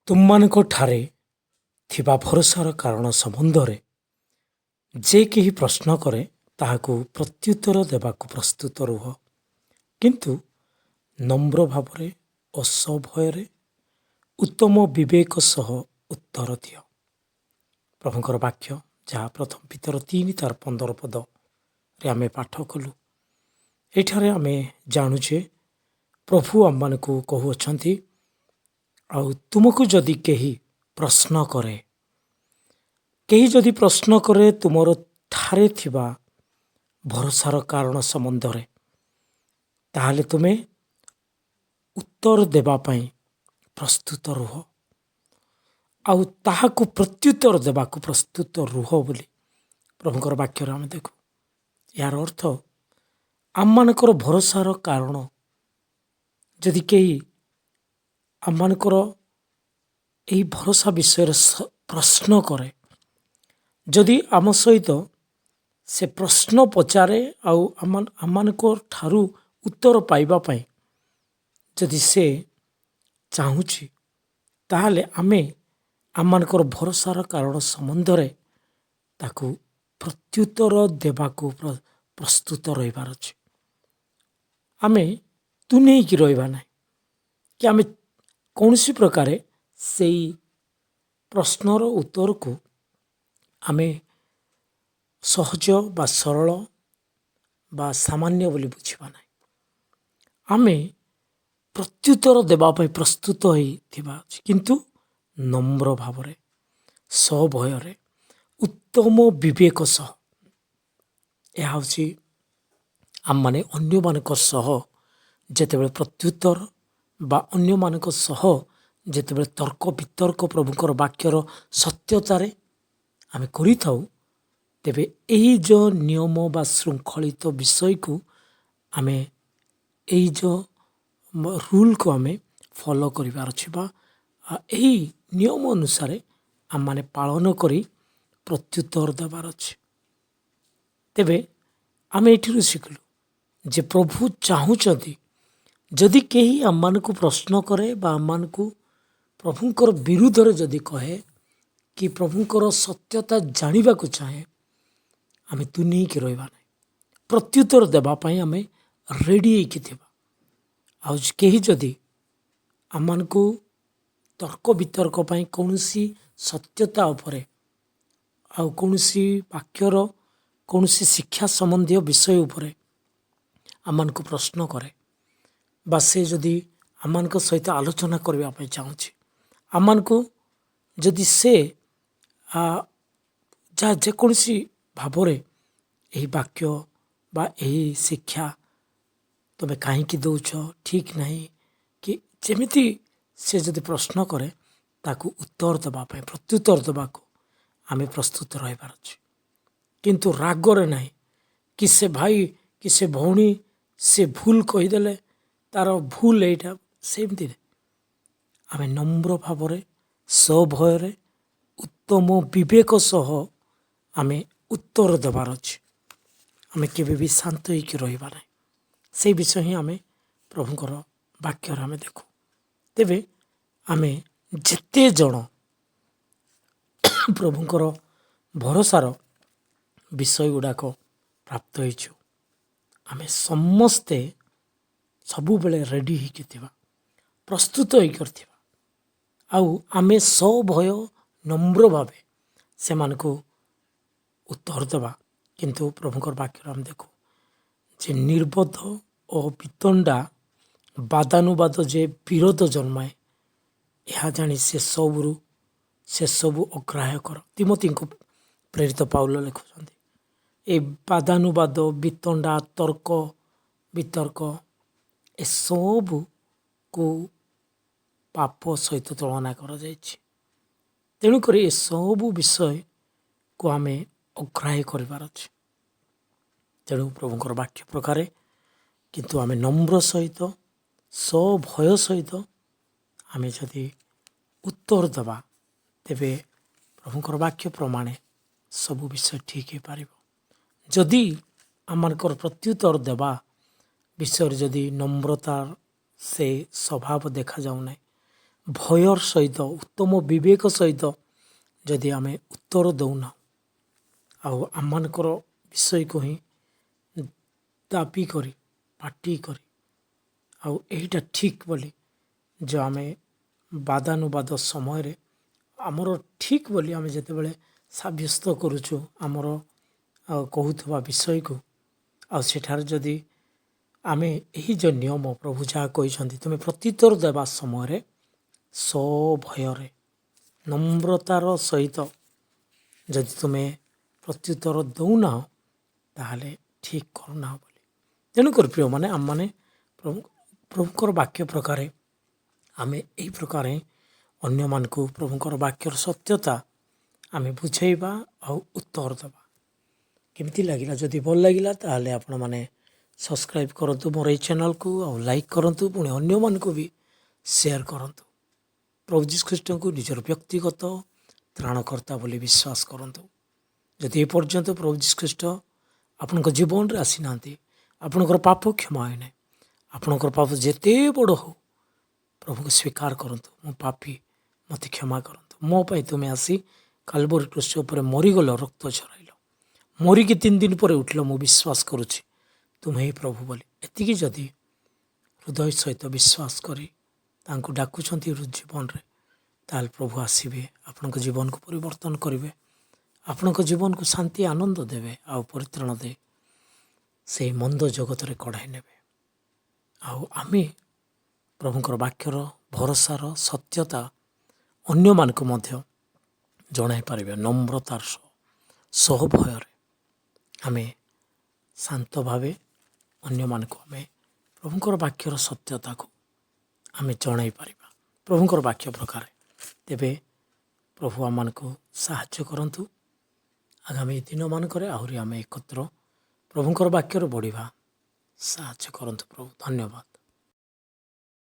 ତୁମମାନଙ୍କ ଠାରେ ଥିବା ଭରସାର କାରଣ ସମ୍ବନ୍ଧରେ ଯେ କେହି ପ୍ରଶ୍ନ କରେ ତାହାକୁ ପ୍ରତ୍ୟୁତ୍ତର ଦେବାକୁ ପ୍ରସ୍ତୁତ ରୁହ, କିନ୍ତୁ ନମ୍ର ଭାବରେ ଓ ସଭୟରେ ଉତ୍ତମ ବିବେକ ସହ ଉତ୍ତର ଦିଅ। ପ୍ରଭୁଙ୍କର ବାକ୍ୟ ଯାହା ପ୍ରଥମ ପିତର 3:15 ପଦରେ ଆମେ ପାଠ କଲୁ। ଏଠାରେ ଆମେ ଜାଣୁଛେ ପ୍ରଭୁ ଆମମାନଙ୍କୁ କହୁଅଛନ୍ତି, ଆଉ ତୁମକୁ ଯଦି କେହି ପ୍ରଶ୍ନ କରେ, ତୁମର ଠାରେ ଥିବା ଭରସାର କାରଣ ସମ୍ବନ୍ଧରେ, ତାହେଲେ ତୁମେ ଉତ୍ତର ଦେବା ପାଇଁ ପ୍ରସ୍ତୁତ ରୁହ, ଆଉ ତାହାକୁ ପ୍ରତ୍ୟୁତ୍ତର ଦେବାକୁ ପ୍ରସ୍ତୁତ ରୁହ ବୋଲି ପ୍ରଭୁଙ୍କର ବାକ୍ୟରେ ଆମେ ଦେଖୁ। ଏହାର ଅର୍ଥ ଆମମାନଙ୍କର ଭରସାର କାରଣ ଯଦି କେହି ଆମମାନଙ୍କର ଏହି ଭରସା ବିଷୟରେ ପ୍ରଶ୍ନ କରେ, ଯଦି ଆମ ସହିତ ସେ ପ୍ରଶ୍ନ ପଚାରେ, ଆଉ ଆମମାନଙ୍କ ଠାରୁ ଉତ୍ତର ପାଇବା ପାଇଁ ଯଦି ସେ ଚାହୁଁଛି, ତାହେଲେ ଆମେ ଆମମାନଙ୍କର ଭରସାର କାରଣ ସମ୍ବନ୍ଧରେ ତାକୁ ପ୍ରତ୍ୟୁତ୍ତର ଦେବାକୁ ପ୍ରସ୍ତୁତ ରହିବାର ଅଛି। ଆମେ ତୁନେଇକି ରହିବା ନାହିଁ, କି ଆମେ କୌଣସି ପ୍ରକାରେ ସେଇ ପ୍ରଶ୍ନର ଉତ୍ତରକୁ ଆମେ ସହଜ ବା ସରଳ ବା ସାମାନ୍ୟ ବୋଲି ବୁଝିବା ନାହିଁ। ଆମେ ପ୍ରତ୍ୟୁତ୍ତର ଦେବା ପାଇଁ ପ୍ରସ୍ତୁତ ହୋଇଥିବା ଅଛି, କିନ୍ତୁ ନମ୍ର ଭାବରେ, ସଭୟରେ, ଉତ୍ତମ ବିବେକ ସହ। ଏହା ହେଉଛି ଆମମାନେ ଅନ୍ୟମାନଙ୍କ ସହ ଯେତେବେଳେ ପ୍ରତ୍ୟୁତ୍ତର ବା ଅନ୍ୟମାନଙ୍କ ସହ ଯେତେବେଳେ ତର୍କ ବିତର୍କ ପ୍ରଭୁଙ୍କର ବାକ୍ୟର ସତ୍ୟତାରେ ଆମେ କରିଥାଉ, ତେବେ ଏହି ଯେଉଁ ନିୟମ ବା ଶୃଙ୍ଖଳିତ ବିଷୟକୁ ଆମେ ଏହି ଯେଉଁ ରୁଲ୍କୁ ଆମେ ଫଲୋ କରିବାର ଅଛି, ବା ଏହି ନିୟମ ଅନୁସାରେ ଆମମାନେ ପାଳନ କରି ପ୍ରତ୍ୟୁତ୍ତର ଦେବାର ଅଛି। ତେବେ ଆମେ ଏଠିରୁ ଶିଖିଲୁ ଯେ ପ୍ରଭୁ ଚାହୁଁଛନ୍ତି, ଯଦି କେହି ଆମମାନଙ୍କୁ ପ୍ରଶ୍ନ କରେ ବା ଆମମାନଙ୍କୁ ପ୍ରଭୁଙ୍କର ବିରୁଦ୍ଧରେ ଯଦି କହେ, କି ପ୍ରଭୁଙ୍କର ସତ୍ୟତା ଜାଣିବାକୁ ଚାହେଁ, ଆମେ ତୁନେଇକି ରହିବା ନାହିଁ, ପ୍ରତ୍ୟୁତ୍ତର ଦେବା ପାଇଁ ଆମେ ରେଡ଼ି ହେଇକି ଥିବା। ଆଉ କେହି ଯଦି ଆମମାନଙ୍କୁ ତର୍କ ବିତର୍କ ପାଇଁ କୌଣସି ସତ୍ୟତା ଉପରେ, ଆଉ କୌଣସି ବାକ୍ୟର କୌଣସି ଶିକ୍ଷା ସମ୍ବନ୍ଧୀୟ ବିଷୟ ଉପରେ ଆମମାନଙ୍କୁ ପ୍ରଶ୍ନ କରେ, ବା ସେ ଯଦି ଆମମାନଙ୍କ ସହିତ ଆଲୋଚନା କରିବା ପାଇଁ ଚାହୁଁଛି, ଆମମାନଙ୍କୁ ଯଦି ସେ ଯାହା ଯେକୌଣସି ଭାବରେ ଏହି ବାକ୍ୟ ବା ଏହି ଶିକ୍ଷା ତୁମେ କାହିଁକି ଦେଉଛ, ଠିକ୍ ନାହିଁ, କି ଯେମିତି ସେ ଯଦି ପ୍ରଶ୍ନ କରେ, ତାକୁ ଉତ୍ତର ଦେବା ପାଇଁ, ପ୍ରତ୍ୟୁତ୍ତର ଦେବାକୁ ଆମେ ପ୍ରସ୍ତୁତ ରହିବାର ଅଛି। କିନ୍ତୁ ରାଗରେ ନାହିଁ, କି ସେ ଭାଇ କି ସେ ଭଉଣୀ ସେ ଭୁଲ କହିଦେଲେ, ତାର ଭୁଲ ଏଇଟା, ସେମିତି ଆମେ ନମ୍ର ଭାବରେ, ସଭୟରେ, ଉତ୍ତମ ବିବେକ ସହ ଆମେ ଉତ୍ତର ଦେବାର ଅଛି। ଆମେ କେବେ ବି ଶାନ୍ତ ହେଇକି ରହିବା ନାହିଁ। ସେଇ ବିଷୟ ହିଁ ଆମେ ପ୍ରଭୁଙ୍କର ବାକ୍ୟରେ ଆମେ ଦେଖୁ। ତେବେ ଆମେ ଯେତେ ଜଣ ପ୍ରଭୁଙ୍କର ଭରସାର ବିଷୟ ଗୁଡ଼ାକ ପ୍ରାପ୍ତ ହେଇଛୁ, ଆମେ ସମସ୍ତେ ସବୁବେଳେ ରେଡ଼ି ହେଇକି ଥିବା, ପ୍ରସ୍ତୁତ ହେଇକରିଥିବା, ଆଉ ଆମେ ସଭୟ ନମ୍ର ଭାବେ ସେମାନଙ୍କୁ ଉତ୍ତର ଦେବା। କିନ୍ତୁ ପ୍ରଭୁଙ୍କର ବାକ୍ୟରେ ଆମେ ଦେଖୁ ଯେ ନିର୍ବୋଧ ଓ ବିତଣ୍ଡା ବାଦାନୁବାଦ ଯେ ବିରୋଧ ଜନ୍ମାଏ, ଏହା ଜାଣି ସେସବୁ ଅଗ୍ରାହ୍ୟ କର। ତିମୋଥୀଙ୍କୁ ପ୍ରେରିତ ପାଉଲ ଲେଖୁଛନ୍ତି, ଏ ବାଦାନୁବାଦ, ବିତଣ୍ଡା, ତର୍କ ବିତର୍କ ଏସବୁକୁ ପାପ ସହିତ ତୁଳନା କରାଯାଇଛି। ତେଣୁକରି ଏସବୁ ବିଷୟକୁ ଆମେ ଅଗ୍ରାହ୍ୟ କରିବାର ଅଛି। ତେଣୁ ପ୍ରଭୁଙ୍କର ବାକ୍ୟ ପ୍ରକାରେ କିନ୍ତୁ ଆମେ ନମ୍ର ସହିତ, ସଭୟ ସହିତ ଆମେ ଯଦି ଉତ୍ତର ଦେବା, ତେବେ ପ୍ରଭୁଙ୍କର ବାକ୍ୟ ପ୍ରମାଣେ ସବୁ ବିଷୟ ଠିକ୍ ହେଇପାରିବ। ଯଦି ଆମମାନଙ୍କର ପ୍ରତ୍ୟୁତ୍ତର ଦେବା ବିଷୟରେ ଯଦି ନମ୍ରତାର ସେ ସ୍ୱଭାବ ଦେଖାଯାଉନାହିଁ, ଭୟର ସହିତ ଉତ୍ତମ ବିବେକ ସହିତ ଯଦି ଆମେ ଉତ୍ତର ଦେଉନା ଆଉ ଆମମାନଙ୍କର ବିଷୟକୁ ହିଁ ଦାବି କରି ପାଟି କରି ଆଉ ଏଇଟା ଠିକ୍ ବୋଲି ଯେ ଆମେ ବାଦାନୁବାଦ ସମୟରେ ଆମର ଠିକ୍ ବୋଲି ଆମେ ଯେତେବେଳେ ସାବ୍ୟସ୍ତ କରୁଛୁ ଆମର କହୁଥିବା ବିଷୟକୁ ଆଉ ସେଠାରେ ଯଦି ଆମେ ଏହି ଯେଉଁ ନିୟମ ପ୍ରଭୁ ଯାହା କହିଛନ୍ତି ତୁମେ ପ୍ରତ୍ୟୁତ୍ତର ଦେବା ସମୟରେ ଭୟରେ ନମ୍ରତାର ସହିତ ଯଦି ତୁମେ ପ୍ରତ୍ୟୁତ୍ତର ଦେଉନାହ ତାହେଲେ ଠିକ୍ କରୁନାହ ବୋଲି ତେଣୁକରି ପ୍ରିୟମାନେ ଆମମାନେ ପ୍ରଭୁଙ୍କର ବାକ୍ୟ ପ୍ରକାରେ ଆମେ ଏହି ପ୍ରକାର ହିଁ ଅନ୍ୟମାନଙ୍କୁ ପ୍ରଭୁଙ୍କର ବାକ୍ୟର ସତ୍ୟତା ଆମେ ବୁଝେଇବା ଆଉ ଉତ୍ତର ଦେବା। କେମିତି ଲାଗିଲା? ଯଦି ଭଲ ଲାଗିଲା ତାହେଲେ ଆପଣମାନେ ସବସ୍କ୍ରାଇବ୍ କରନ୍ତୁ ମୋର ଏହି ଚ୍ୟାନେଲକୁ ଆଉ ଲାଇକ୍ କରନ୍ତୁ, ପୁଣି ଅନ୍ୟମାନଙ୍କୁ ବି ସେୟାର କରନ୍ତୁ। ପ୍ରଭୁ ଯୀଶୁ ଖ୍ରୀଷ୍ଟଙ୍କୁ ନିଜର ବ୍ୟକ୍ତିଗତ ତ୍ରାଣକର୍ତ୍ତା ବୋଲି ବିଶ୍ୱାସ କରନ୍ତୁ। ଯଦି ଏପର୍ଯ୍ୟନ୍ତ ପ୍ରଭୁ ଯୀଶୁ ଖ୍ରୀଷ୍ଟ ଆପଣଙ୍କ ଜୀବନରେ ଆସିନାହାନ୍ତି, ଆପଣଙ୍କର ପାପ କ୍ଷମା ହୋଇନାହିଁ, ଆପଣଙ୍କର ପାପ ଯେତେ ବଡ଼ ହଉ ପ୍ରଭୁଙ୍କୁ ସ୍ୱୀକାର କରନ୍ତୁ। ମୁଁ ପାପୀ, ମୋତେ କ୍ଷମା କରନ୍ତୁ। ମୋ ପାଇଁ ତୁମେ ଆସି କାଲବରୀ କ୍ରୁଶ ଉପରେ ମରିଗଲ, ରକ୍ତ ଝରାଇଲ, ମରିକି 3 ଦିନ ପରେ ଉଠିଲ, ମୁଁ ବିଶ୍ୱାସ କରୁଛି ତୁମେ ହିଁ ପ୍ରଭୁ ବୋଲି। ଏତିକି ଯଦି ହୃଦୟ ସହିତ ବିଶ୍ୱାସ କରି ତାଙ୍କୁ ଡାକୁଛନ୍ତି ଜୀବନରେ, ତାହେଲେ ପ୍ରଭୁ ଆସିବେ, ଆପଣଙ୍କ ଜୀବନକୁ ପରିବର୍ତ୍ତନ କରିବେ, ଆପଣଙ୍କ ଜୀବନକୁ ଶାନ୍ତି ଆନନ୍ଦ ଦେବେ ଆଉ ପରିତ୍ରାଣ ଦେଇ ସେହି ମନ୍ଦ ଜଗତରେ କଢ଼ାଇ ନେବେ। ଆଉ ଆମେ ପ୍ରଭୁଙ୍କର ବାକ୍ୟର ଭରସାର ସତ୍ୟତା ଅନ୍ୟମାନଙ୍କୁ ମଧ୍ୟ ଜଣାଇ ପାରିବେ। ନମ୍ରତାର ସହ ଭୟରେ ଆମେ ଶାନ୍ତ ଭାବେ ଅନ୍ୟମାନଙ୍କୁ ଆମେ ପ୍ରଭୁଙ୍କର ବାକ୍ୟର ସତ୍ୟତାକୁ ଆମେ ଜଣାଇ ପାରିବା ପ୍ରଭୁଙ୍କର ବାକ୍ୟ ପ୍ରକାରେ। ତେବେ ପ୍ରଭୁ ଆମମାନଙ୍କୁ ସାହାଯ୍ୟ କରନ୍ତୁ। ଆଗାମୀ ଦିନମାନଙ୍କରେ ଆହୁରି ଆମେ ଏକତ୍ର ପ୍ରଭୁଙ୍କର ବାକ୍ୟରେ ବଢ଼ିବା ସାହାଯ୍ୟ କରନ୍ତୁ। ପ୍ରଭୁ ଧନ୍ୟବାଦ।